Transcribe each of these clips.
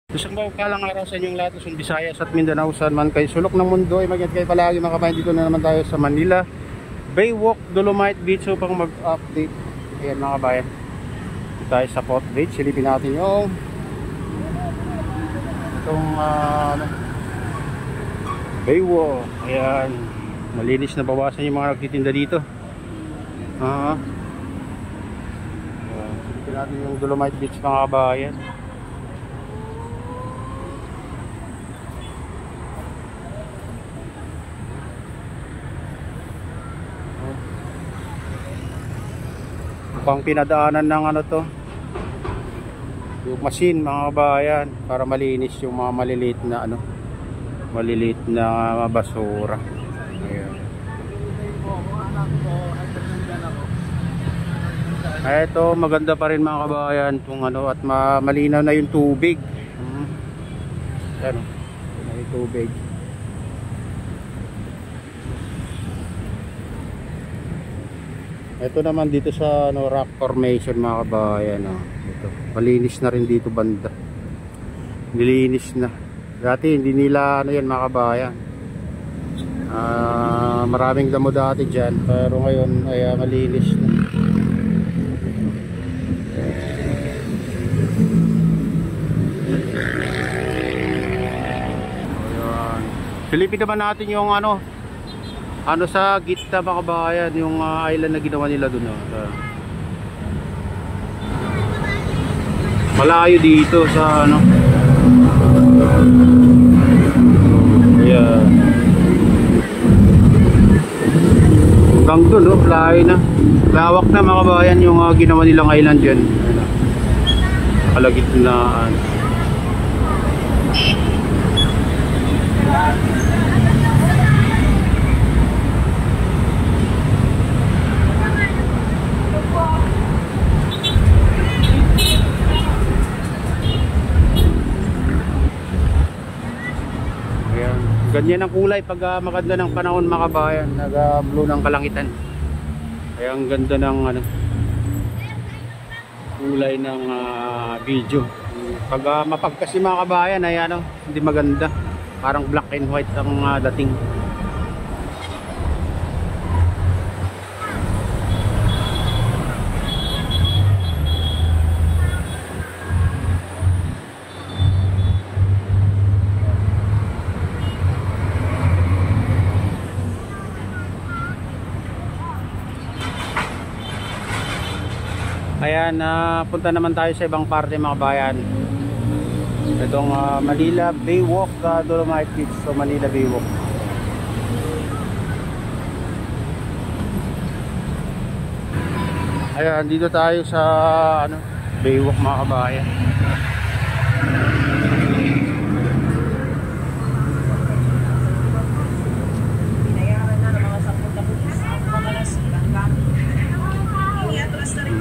Isang maupalang araw sa inyong lahat, Luzon, Visayas at Mindanao, saan man kayo sulok ng mundo ay mag-ingat kayo palagi mga kabayan. Dito na naman tayo sa Manila Baywalk, Dolomite Beach upang mag-update. Ayan mga kabayan, dito tayo sa Port Beach. Silipin natin yung itong Baywalk. Ayan, malinis na, bawasan yung mga nagtitinda dito. Silipin natin yung Dolomite Beach mga kabayan. Pang pinadaanan ng ano to, yung machine mga kabayan, para malinis yung mga maliliit na ano, maliliit na basura. Ayan. Ito maganda pa rin mga kabayan tong ano, at malinaw na yung tubig. Ayan, may tubig. Ito naman dito sa ano, rock formation mga kabayan, ito, malinis na rin dito banda. Nilinis na. Dati hindi nila ano yan mga kabayan. Maraming damo dati dyan, pero ngayon ay malinis na. Ayan. Silipin naman natin yung ano sa gitna mga kabayan, yung island na ginawa nila dun. Malayo dito sa ano. Yeah. Hanggang dun, layo na. Lawak na mga kabayan yung ginawa nilang island dyan. Kalagitnaan. Ganyan ang kulay pag maganda ng panahon mga kabayan, nag-blue ng kalangitan. Kaya ang ganda ng ano, kulay ng video. Pag mapagkasi mga kabayan ay ano, hindi maganda. Parang black and white ang dating. Ayan, punta naman tayo sa ibang parte mga bayan. Itong Manila Baywalk, Dolomite Beach. So Manila Baywalk. Ayan, dito tayo sa ano, Baywalk mga kabayan.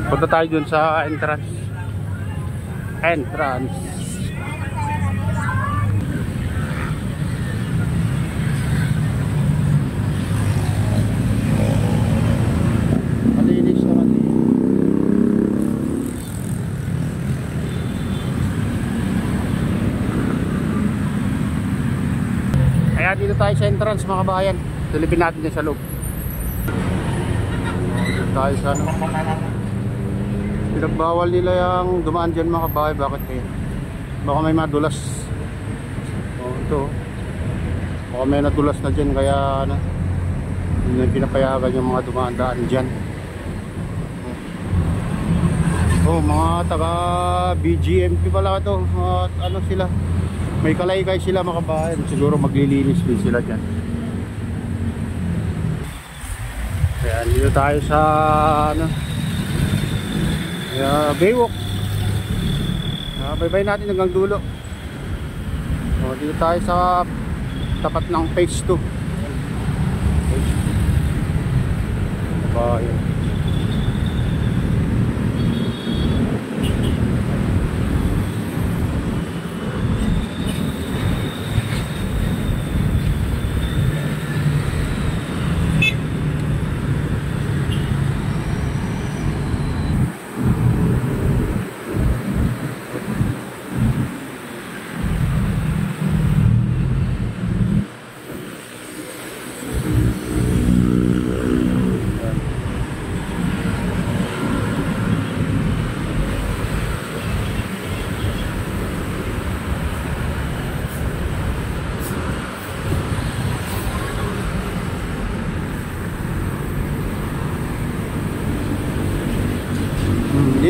Punta tayo dun sa entrance. Malinis naman dito. Kaya dito tayo sa entrance mga kabayan. Silipin natin dyan sa loob. Dito tayo sa ano, pinagbawal nila yung dumaan dyan mga kabayan. Bakit eh? Baka may madulas. Ito, baka may nadulas na dyan, kaya ano, hindi na pinapayagan yung mga dumaan-daan dyan. Mga taga BGMP pala ito. Ano sila, may kalaykay sila mga kabayan. Siguro maglilinis din sila dyan. Kaya dito tayo sa ano, Baywalk. Bye-bye natin hanggang dulo. Dito tayo sa tapat ng phase 2. Ayan.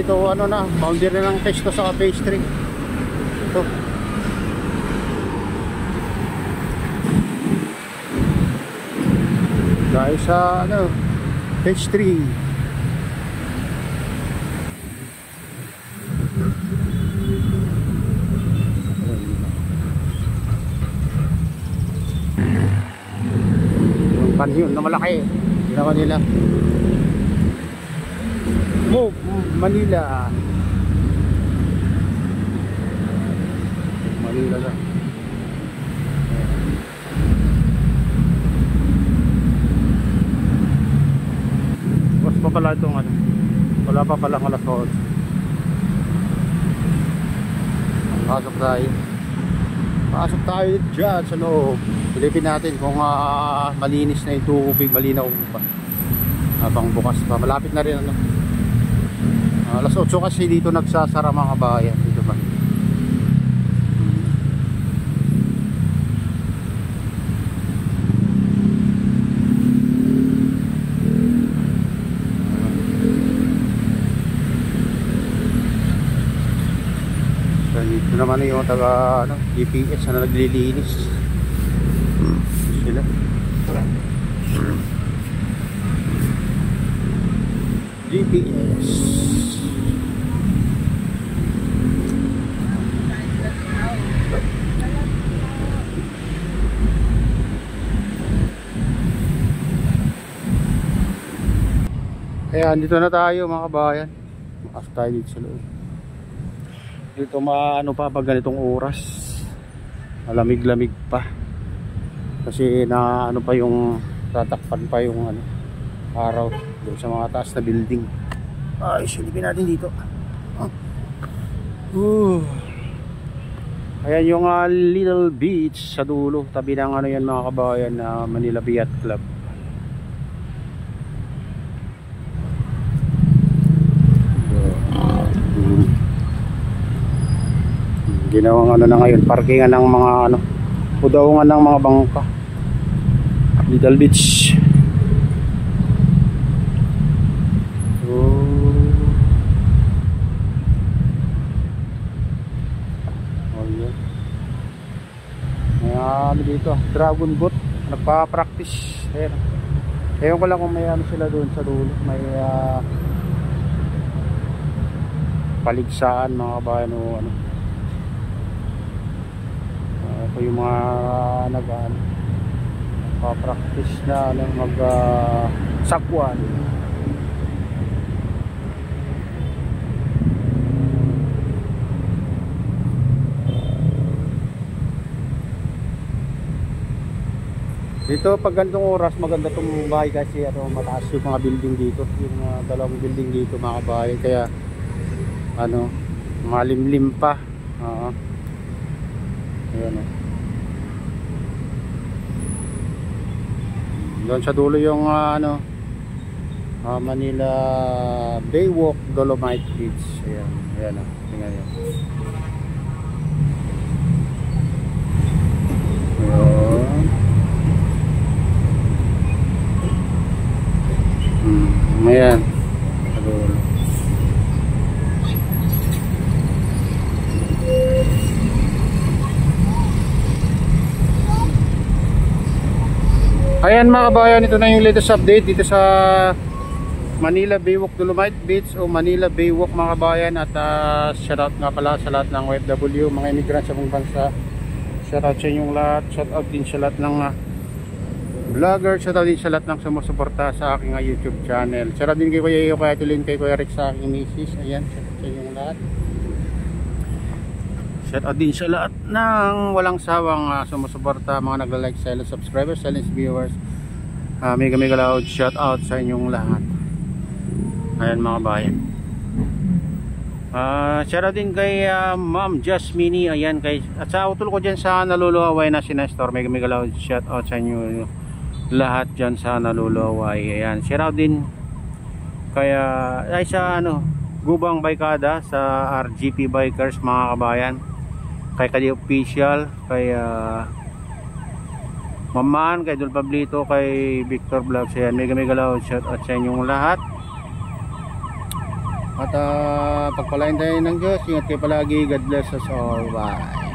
Dito ano na, boundary ng Testo sa phase 3. Ito. Dahil sa ano, phase 3. Panhyon na malaki ginawa nila. Move Manila. Manila na. Basta pa pala itong ano, wala pa palang alas 8. Pasok tayo dyan sa loob. Silipin natin kung malinis na yung tubig, malinaw pa habang bukas pa, malapit na rin ano. Alas 8 kasi dito nagsasara mga bayan dito ba. Dito naman yung taga ano, GPS na naglilinis sila. GPS. Ayan, dito na tayo mga kabayan. Makas tayo dito sa loob. Dito maano pa pag ganitong oras, malamig-lamig pa kasi na ano pa yung tatakpan pa yung ano, araw doon sa mga taas na building. Ay, silipin natin dito. Ayan yung Little Beach sa dulo, tabi ng ano yan mga kabayan, na Manila Biat Club. Ginawang ano na ngayon, parkingan ng mga ano, udaungan ng mga bangka. Little Beach. May dito, dragon boat, nagpa-practice. Ayan. Ewan ko lang kung may ano sila doon sa dulo, may paligsaan mga kabayan o ano. Ito yung mga nagpa-practice na mag-sakwan. Dito pag ganitong oras maganda itong bahay kasi ano, mataas yung mga building dito, yung dalawang building dito mga kabahay, kaya ano, malimlim pa. Ayan, doon sa dulo yung ano, Manila Baywalk Dolomite Beach. Ayan, ayan o, tingnan nyo. Ayan, sa dulo. Ayan mga kabayan, ito na yung latest update dito sa Manila Baywalk Dolomite Beach o Manila Baywalk mga kabayan. At shoutout nga pala sa lahat ng OFW, mga immigrants sa buong bansa. Shoutout sa inyong lahat, shoutout din sa lahat ng vlogger, shoutout din sa lahat ng sumusuporta sa aking YouTube channel. Shoutout din kay Kuya Iyo, kay Tulin, kay Kuya Rick, sa aking misis. Ayan, shoutout sa inyong lahat. Shoutout din sa lahat ng walang sawang sumusuporta, mga nagla-like, silent subscribers, silent viewers. Mega loud shoutout sa inyong lahat. Ayan mga bayan. Shoutout din kay Ma'am Jasmine. Ayan, kay, at sa utol ko dyan sa Naluluaway na si Nestor. Mega loud shoutout sa inyo lahat dyan sa Naluluaway. Ayan, shoutout din kaya ay sa ano, Gubang Baykada, sa RGP Bikers mga kabayan, kay Kadi Official, kay Maman, kay Dul Pablito, kay Victor Vlogs. Ayan, mega loud shout out sa inyong lahat. At pagpalain tayo ng Diyos. Ingat kayo palagi. God bless us all. Bye.